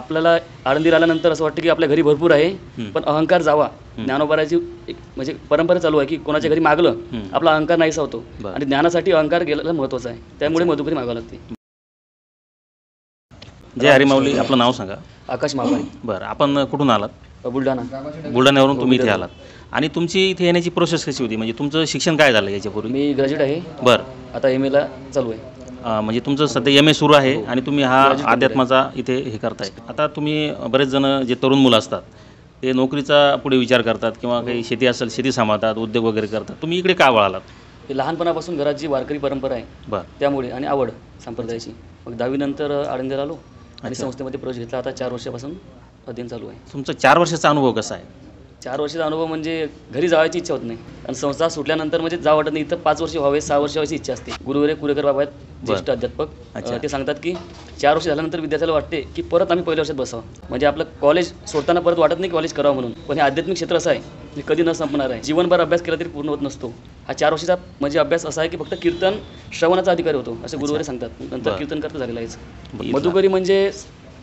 आपल्याला आळंदीला आल्यानंतर असं वाटतं की आपल्या घरी भरपूर आहे, पण अहंकार जावा. ज्ञानोबाराची एक म्हणजे परंपरा चालू आहे की कोणाच्या घरी मागलं आपला अहंकार नाहीसा होतो आणि ज्ञानासाठी अहंकार गेलेला महत्त्वाचा आहे. त्यामुळे मधुकरी मागावं लागते. जय हरिमाऊली. आपलं नाव सांगा. आकाश मापारी. बरं, आपण कुठून आलात? बुलढाणा. बुलढाण्यावरून तुम्ही इथे आलात. आणि तुमची इथे येण्याची प्रोसेस कशी होती? म्हणजे तुमचं शिक्षण काय झालं याच्यापूर्वी? मी ग्रॅज्युएट आहे. बरं. आता MA ला चालू आहे. म्हणजे तुमचं सध्या MA सुरू आहे आणि तुम्ही हा अध्यात्माचा इथे हे करताय. आता तुम्ही बरेच जण जे तरुण मुलं असतात ते नोकरीचा पुढे विचार करतात किंवा काही शेती असेल शेती सांभाळतात, उद्योग वगैरे करतात. तुम्ही इकडे का वळालात? हे लहानपणापासून घरात जी वारकरी परंपरा आहे बरं त्यामुळे आणि आवड संप्रदायाची. मग 10वी नंतर आळंदीला आलो आणि संस्थेमध्ये प्रवेश घेतला. आता 4 वर्षापासून अध्ययन चालू आहे. तुमचा 4 वर्षाचा अनुभव कसा आहे? 4 वर्षाचा अनुभव म्हणजे घरी जायची इच्छा होत नाही आणि संस्था सुटल्यानंतर म्हणजे जा वाटत नाही. इथं 5 वर्ष व्हावे, 6 वर्ष व्हायची इच्छा असते. गुरुवरे कुरेकर बाबा आहेत ज्येष्ठ अध्यात्मक. ते सांगतात की 4 वर्ष झाल्यानंतर विद्यार्थ्याला वाटते की परत आम्ही पहिल्या वर्षात बसावं. म्हणजे आपलं कॉलेज सोडताना परत वाटत नाही कॉलेज करावं म्हणून. पण हे आध्यात्मिक क्षेत्र असं आहे की कधी न संपणार आहे. जीवनभर अभ्यास केला तरी पूर्ण होत नसतो. हा 4 वर्षाचा म्हणजे अभ्यास असा आहे की फक्त कीर्तन श्रवणाचा अधिकारी होतो असे गुरुवरे सांगतात. नंतर कीर्तन करता झालेला आहे. मधुकरी म्हणजे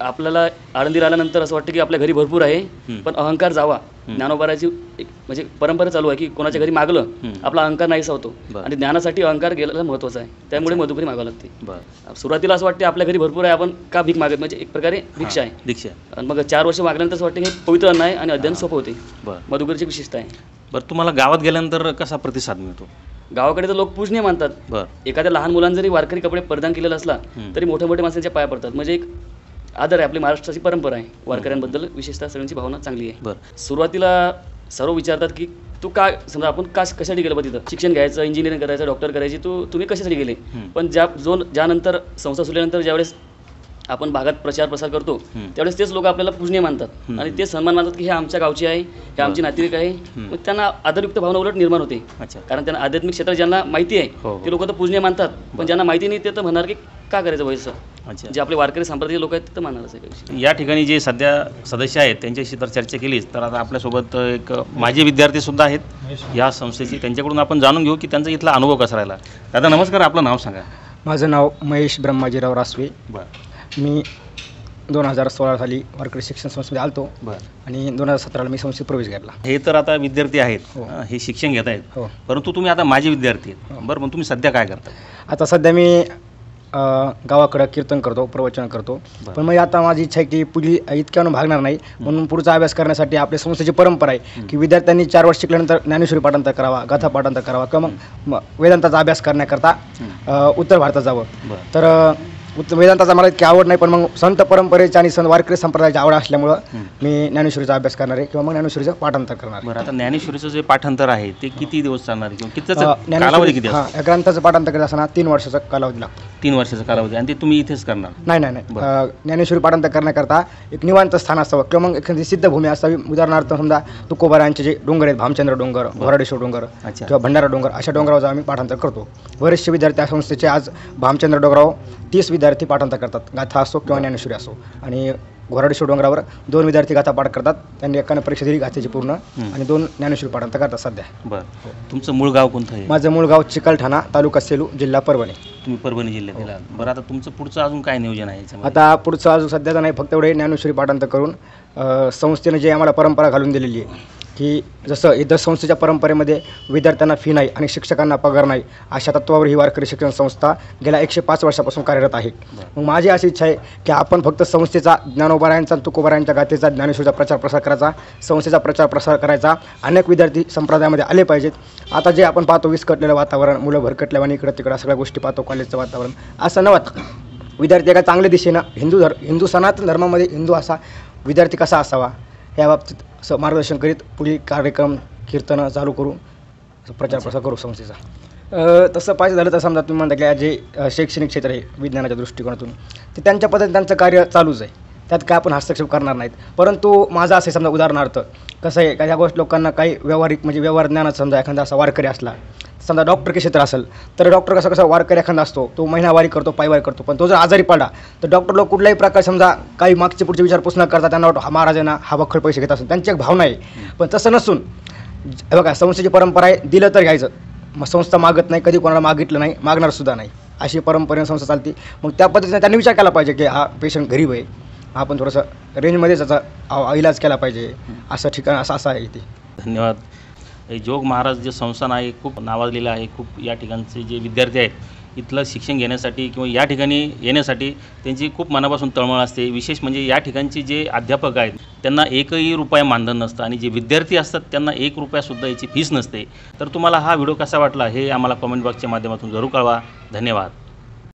आपल्याला आळंदीला आल्यानंतर असं वाटतं की आपल्या घरी भरपूर आहे, पण अहंकार जावा. ज्ञानोबाराची एक म्हणजे परंपरा चालू आहे की कोणाच्या घरी मागलं आपला अहंकार नाहीसा होतो आणि ज्ञानासाठी अहंकार गेलेला महत्त्वाचा आहे. त्यामुळे मधुकरी मागावं लागते. सुरुवातीला असं वाटते आपल्या घरी भरपूर आहे, आपण का भीक मागत, म्हणजे एक प्रकारे भिक्षा आहे. दीक्षा. आणि मग 4 वर्ष मागल्यानंतर असं वाटतं की पवित्र अन्न आहे आणि अध्ययन सोपं होते. मधुकरीची विशेषता आहे. बरं, तुम्हाला गावात गेल्यानंतर कसा प्रतिसाद मिळतो? गावाकडे तर लोक पूजनीय मानतात. बरं. एखाद्या लहान मुलांना जरी वारकरी कपडे परिधान केलेला असला तरी मोठ्या मोठ्या माणसांच्या पाया पडतात. म्हणजे एक आदर आहे. आपली महाराष्ट्राची परंपरा आहे. वारकऱ्यांबद्दल विशेषतः सगळ्यांची भावना चांगली आहे. बरं. सुरुवातीला सर्व विचारतात की तू का, समजा आपण कशासाठी गेलं बा तिथं, शिक्षण घ्यायचं, इंजिनिअरिंग करायचं, डॉक्टर करायची, तुम्ही कशासाठी गेले? पण ज्यानंतर संस्था सुटल्यानंतर ज्यावेळेस आपण भागात प्रचार प्रसार करतो त्यावेळेस तेच लोक आपल्याला पूजनीय मानतात आणि ते सन्मान मानतात की हे आमच्या गावचे आहे, हे आमची नातेवाईक आहे. मग त्यांना आदरयुक्त भावना उलट निर्माण होते. कारण त्यांना आध्यात्मिक क्षेत्रात ज्यांना माहिती आहे ते लोक तर पूजनीय मानतात, पण ज्यांना माहिती नाही ते तर म्हणणार की का करायचं व्हायचं. जे आपले वारकरी संप्रदाय लोक आहेत ते मानणारच आहे. या ठिकाणी जे सध्या सदस्य आहेत त्यांच्याशी तर चर्चा केलीच, तर आता आपल्यासोबत एक माजी विद्यार्थीसुद्धा आहेत या संस्थेचे. त्यांच्याकडून आपण जाणून घेऊ की त्यांचा इथला अनुभव कसा राहिला. दादा नमस्कार, आपलं नाव सांगा. माझं नाव महेश ब्रह्माजीराव रासवे. बरं. मी 2016 साली वारकरी शिक्षण संस्थेमध्ये आलतो. बरं. आणि 2017ला मी संस्थेत प्रवेश घेतला. हे तर आता विद्यार्थी आहेत, हे शिक्षण घेत आहेत, परंतु तुम्ही आता माजी विद्यार्थी आहेत. बरं, मग तुम्ही सध्या काय करता? आता सध्या मी गावाकडं कीर्तन करतो, प्रवचन करतो. पण मग आता माझी इच्छा आहे की पुढली इतक्यानं भागणार नाही, म्हणून पुढचा अभ्यास करण्यासाठी आपल्या संस्थेची परंपरा आहे की विद्यार्थ्यांनी 4 वर्ष शिकल्यानंतर ज्ञानेश्वरी पाठांतर करावा, गाथा पाठांतर करावा किंवा मग वेदांताचा अभ्यास करण्याकरता उत्तर भारतात जावं. तर वेदांताचा मला इतकी आवड नाही, पण मग संत परंपरेची आणि वारकरी संप्रदायाची आवड असल्यामुळं मी ज्ञानेश्वरीचा अभ्यास करणार आहे किंवा मग ज्ञानेश्वरीचं पाठांतर करणार. बरं, आता ज्ञानेश्वरीचं जे पाठांतर आहे ते किती दिवस चालणार किंवा किती कालावधी किती असतो? या ग्रंथाचं पाठांतर करत असताना 3 वर्षाचा कालावधी लागतो. 3 वर्षाचा कालावधी. आणि ते तुम्ही इथेच करणार? नाही. ज्ञानेश्वरी पाठांतर करण्याकरता एक निवांत स्थान असावं किंवा मग एखादी सिद्धभूमी असावी. उदाहरणार्थ समजा तुकोबारांचे जे डोंगर आहेत, भामचंद्र डोंगर, घोराडेश्वर डोंगर किंवा भंडारा डोंगर, अशा डोंगरावर आम्ही पाठांतर करतो. बरेचसे विद्यार्थी संस्थेचे आज भामचंद्र डोंगरावर 30 विद्यार्थी पाठांतर करतात, गाथा असो किंवा ज्ञानेश्वरी असो. आणि घोराडेश्वर डोंगरावर 2 विद्यार्थी गाथा पाठ करतात. त्यांनी एकानं परीक्षा दिली गाथेची पूर्ण आणि 2 ज्ञानेश्वरी पाठांतर करतात सध्या. बरं. तुमचं मूळ गाव कोणतं आहे? माझं मूळ गाव चिकलठाणा, तालुका सेलू, जिल्हा परभणी. तुम्ही परभणी जिल्ह्यात दिला. बरं, आता तुमचं पुढचं अजून काय नियोजन आहे? आता पुढचं अजून सध्याचं नाही, फक्त एवढे ज्ञानेश्वरी पाठांतर करून संस्थेनं जे आम्हाला परंपरा घालून दिलेली आहे की जसं इतर संस्थेच्या परंपरेमध्ये विद्यार्थ्यांना फी नाही आणि शिक्षकांना पगार नाही, अशा तत्वावर ही वारकरी शिक्षण संस्था गेल्या 105 वर्षापासून कार्यरत आहे. मग माझी अशी इच्छा आहे की आपण फक्त संस्थेचा ज्ञानोबारायांचा, तुकोबारायांच्या गाथेचा, ज्ञानेश्वरीचा प्रचार प्रसार करायचा, संस्थेचा प्रचार प्रसार करायचा. अनेक विद्यार्थी संप्रदायामध्ये आले पाहिजेत. आता जे आपण पाहतो विस्कटलेलं वातावरण, मुलं भरकटल्यावानी इकडं तिकडं सगळ्या गोष्टी पाहतो, कॉलेजचं वातावरण असं नव्हतं. विद्यार्थी एका चांगल्या दिशेनं हिंदू सनातन धर्मामध्ये हिंदू असा विद्यार्थी कसा असावा या बाबतीत असं मार्गदर्शन करीत पुढील कार्यक्रम कीर्तनं चालू करू, प्रचार प्रसार करू संस्थेचा. तसं पाहिजे झालं तर समजा तुम्ही म्हणता की जे शैक्षणिक क्षेत्र आहे विज्ञानाच्या दृष्टिकोनातून ते त्यांच्या पद्धतीने त्यांचं कार्य चालूच आहे, त्यात काय आपण हस्तक्षेप करणार नाहीत. परंतु माझं असं समजा उदाहरणार्थ कसं आहे का ह्या गोष्टी लोकांना काही व्यावहारिक म्हणजे व्यवहार ज्ञानात समजा एखादा असा वारकरी असला, समजा डॉक्टर क्षेत्र असेल तर डॉक्टर कसा वारकरी एखादा असतो तो महिनावारी करतो, पायवारी करतो, पण तो जर आजारी पडला तर डॉक्टर लोक कुठल्याही प्रकारे समजा काही मागचे पुढचे विचारपूस न करता त्यांना वाटतं महाराजांना हा बखळ पैसे घेत असेल, त्यांची एक भावना आहे. पण तसं नसून बघा संस्थेची परंपरा आहे दिलं तर घ्यायचं, मग संस्था मागत नाही, कधी कोणाला मागितलं नाही, मागणार सुद्धा नाही, अशी परंपरेने संस्था चालते. मग त्या पद्धतीने त्यांनी विचार केला पाहिजे की हा पेशंट गरीब आहे, आपण थोडंसं रेंजमध्येच याचा इलाज केला पाहिजे, असं ठिकाण असं आहे इथे. धन्यवाद. हे जोग महाराज जे संस्थान आहे खूप नावाजलेलं आहे. खूप या ठिकाणचे जे विद्यार्थी आहेत इथलं शिक्षण घेण्यासाठी किंवा या ठिकाणी येण्यासाठी त्यांची खूप मनापासून तळमळ असते. विशेष म्हणजे या ठिकाणचे जे अध्यापक आहेत त्यांना एकही रुपया मानधन नसतं आणि जे विद्यार्थी असतात त्यांना 1 रुपयासुद्धा याची फीस नसते. तर तुम्हाला हा व्हिडिओ कसा वाटला हे आम्हाला कमेंट बॉक्सच्या माध्यमातून जरूर कळवा. धन्यवाद.